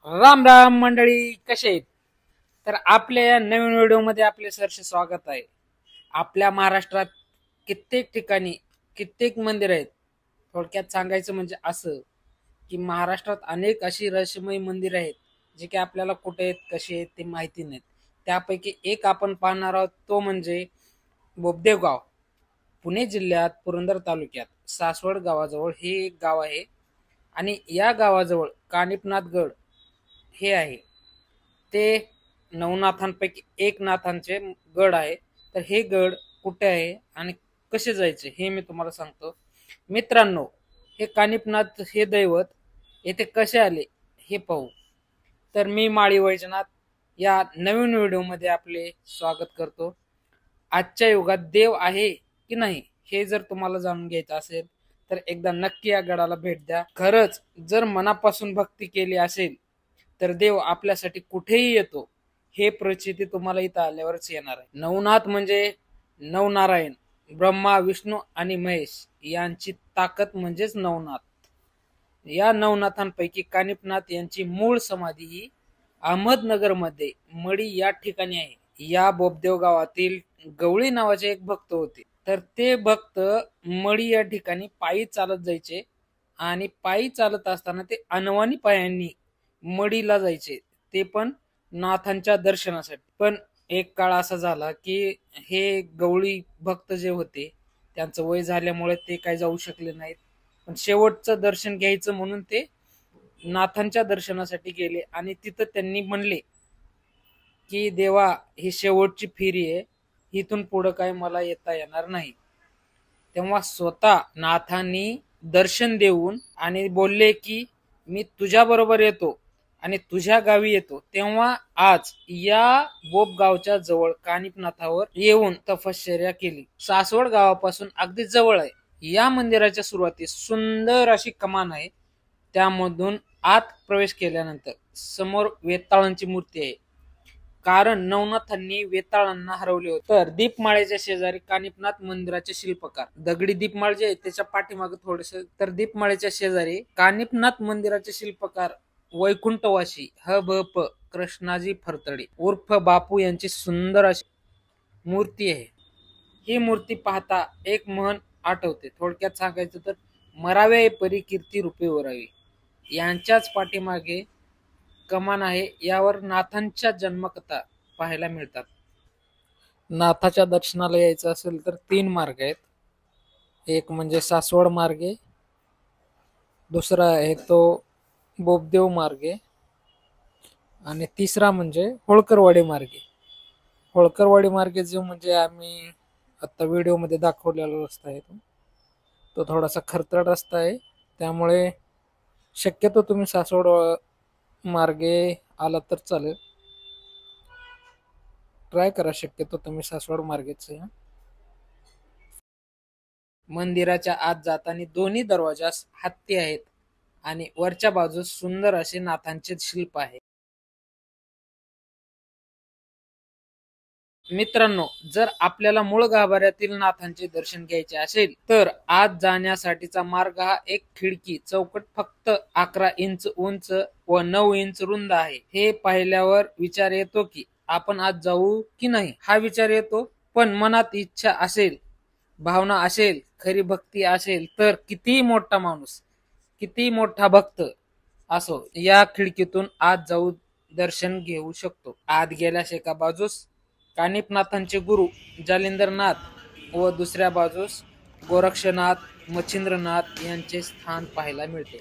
राम राम मंडळी, कसे आहेत? तर आपल्या या नवीन व्हिडिओमध्ये आपले सहर्ष स्वागत आहे. आपल्या महाराष्ट्रात कित्येक ठिकाणी कित्येक मंदिर आहेत. थोडक्यात सांगायचं म्हणजे असं की महाराष्ट्रात अनेक अशी रहस्यमय मंदिर आहेत जे की आपल्याला कुठे आहेत, कसे आहेत ते माहिती नाहीत. त्यापैकी एक आपण पाहणार आहोत, तो म्हणजे बोबदेव गाव. पुणे जिल्ह्यात पुरंदर तालुक्यात सासवड गावाजवळ हे एक गाव आहे आणि या गावाजवळ कानिपनाथ गड हे आहे. ते नवनाथांपैकी एक नाथांचे गड आहे. तर हे गड कुठे आहे आणि कसे जायचे हे मी तुम्हाला सांगतो. मित्रांनो, हे कानिपनाथ हे दैवत येथे कसे आले हे पाहू. तर मी माळी वैजनाथ या नवीन व्हिडिओमध्ये आपले स्वागत करतो. आजच्या युगात देव आहे की नाही हे जर तुम्हाला जाणून घ्यायचं असेल तर एकदा नक्की या गडाला भेट द्या. खरंच जर मनापासून भक्ती केली असेल तर देव आपल्यासाठी कुठेही येतो, हे प्रचिती तुम्हाला इथं आल्यावरच येणार आहे. नवनाथ म्हणजे नवनारायण, ब्रह्मा, विष्णू आणि महेश यांची ताकद म्हणजेच नवनाथ. या नवनाथांपैकी कानिपनाथ यांची मूळ समाधी ही अहमदनगरमध्ये मडी या ठिकाणी आहे. या बोबदेव गावातील गवळी नावाचे एक भक्त होते. तर ते भक्त मडी या ठिकाणी पायी चालत जायचे आणि पायी चालत असताना ते अनवाणी पायांनी मडीला जायचे, ते पण नाथांच्या दर्शनासाठी. पण एक काळ असा झाला की हे गवळी भक्त जे होते त्यांचं वय झाल्यामुळे ते काही जाऊ शकले नाहीत. पण शेवटचं दर्शन घ्यायचं म्हणून ते नाथांच्या दर्शनासाठी गेले आणि तिथं त्यांनी म्हणले की देवा, ही शेवटची फेरी आहे, इथून पुढं काय मला येता येणार नाही. तेव्हा स्वतः नाथांनी दर्शन देऊन आणि बोलले की मी तुझ्या बरोबर येतो आणि तुझ्या गावी येतो. तेव्हा आज या बोब गावच्या जवळ कानिपनाथावर येऊन तपश्चर्या केली. सासवड गावापासून अगदी जवळ आहे. या मंदिराच्या सुरुवातीस सुंदर अशी कमान आहे. त्यामधून आत प्रवेश केल्यानंतर समोर वेताळांची मूर्ती आहे, कारण नवनाथांनी वेताळांना हरवले होते. तर दीपमाळेच्या शेजारी कानिपनाथ मंदिराचे शिल्पकार, दगडी दीपमाळ जे आहे त्याच्या पाठीमागे थोडेसे, तर दीपमाळेच्या शेजारी कानिपनाथ मंदिराचे शिल्पकार वैकुंठवासी ह.भ.प. कृष्णाजी फरतडे उर्फ बापू यांची सुंदर अशी मूर्ती आहे. ही मूर्ती पाहता एक म्हण आठवते. थोडक्यात सांगायचं तर मरावे परी कीर्ती रूपे वरावी. यांच्याच पाठीमागे कमान आहे. यावर नाथांच्या जन्मकथा पाहायला मिळतात. नाथाच्या दर्शनाला यायचं असेल तर 3 मार्ग आहेत. एक म्हणजे सासवड मार्गे, दुसरा आहे तो बोबदेव मार्गे आणि तिसरा म्हणजे होळकरवाडी मार्गे. होळकरवाडी मार्गे जो म्हणजे आम्ही आता व्हिडिओमध्ये दाखवलेला रस्ता आहे तो थोडासा खरतड रस्ता आहे. त्यामुळे शक्यतो तुम्ही सासवड मार्गे आला तर चालेल. ट्राय करा शक्यतो तुम्ही सासवड मार्गेच. मंदिराच्या आत जाताना दोन्ही दरवाजास हत्ती आहेत आणि वरच्या बाजूस सुंदर असे नाथांचे शिल्प आहे. मित्रांनो, जर आपल्याला मूळ गाभाऱ्यातील नाथांचे दर्शन घ्यायचे असेल तर आत जाण्यासाठीचा मार्ग हा एक खिडकी चौकट फक्त 11 इंच उंच व 9 इंच रुंद आहे. हे पाहिल्यावर विचार येतो की आपण आत जाऊ की नाही, हा विचार येतो. पण मनात इच्छा असेल, भावना असेल, खरी भक्ती असेल तर कितीही मोठा माणूस, किती मोठा भक्त असो, या खिडकीतून आत जाऊ दर्शन घेऊ शकतो. आत गेल्यास एका बाजूस कानिपनाथांचे गुरु जालिंदरनाथ व दुसऱ्या बाजूस गोरक्षनाथ, मच्छिंद्रनाथ यांचे स्थान पाहायला मिळते.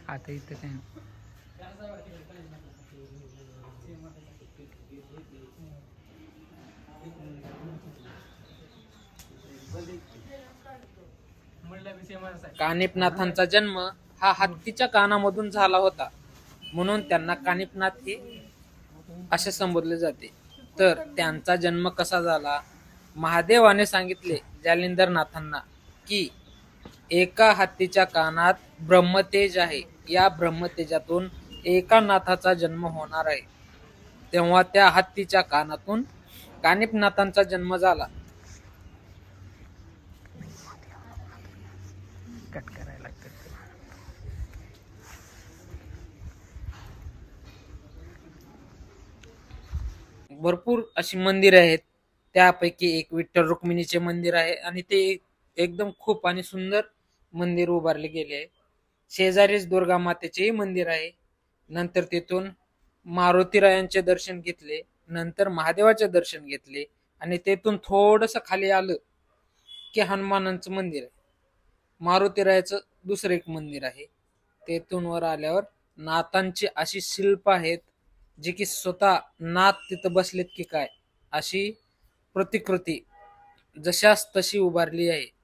आता इथं काय कानिपनाथांचा जन्म हा हत्तीच्या कानामधून झाला होता, म्हणून त्यांना कानिपनाथ हे असे संबोधले जाते. तर त्यांचा जन्म कसा झाला, महादेवाने सांगितले, जालिंदरनाथांना की एका हत्तीच्या कानात ब्रह्मतेज आहे, या ब्रह्मतेजातून एका नाथाचा जन्म होणार आहे. तेव्हा त्या हत्तीच्या कानातून कानिफनाथांचा जन्म झाला. भरपूर अशी मंदिरे आहेत, त्यापैकी एक विठ्ठल रुक्मिणीचे मंदिर आहे आणि ते एकदम खूप आणि सुंदर मंदिर उभारले गेले आहे. शेजारीच दुर्गा मातेचेही मंदिर आहे. नंतर तिथून मारुतीरायांचे दर्शन घेतले, नंतर महादेवाचे दर्शन घेतले आणि तेथून थोडस खाली आलं की हनुमानांचं मंदिर आहे. मारुतीरायाचं दुसरं एक मंदिर आहे. तेथून वर आल्यावर नाथांची अशी शिल्प आहेत जी की स्वतः नाथ तिथं बसलेत की काय अशी प्रतिकृती जशास तशी उभारली आहे.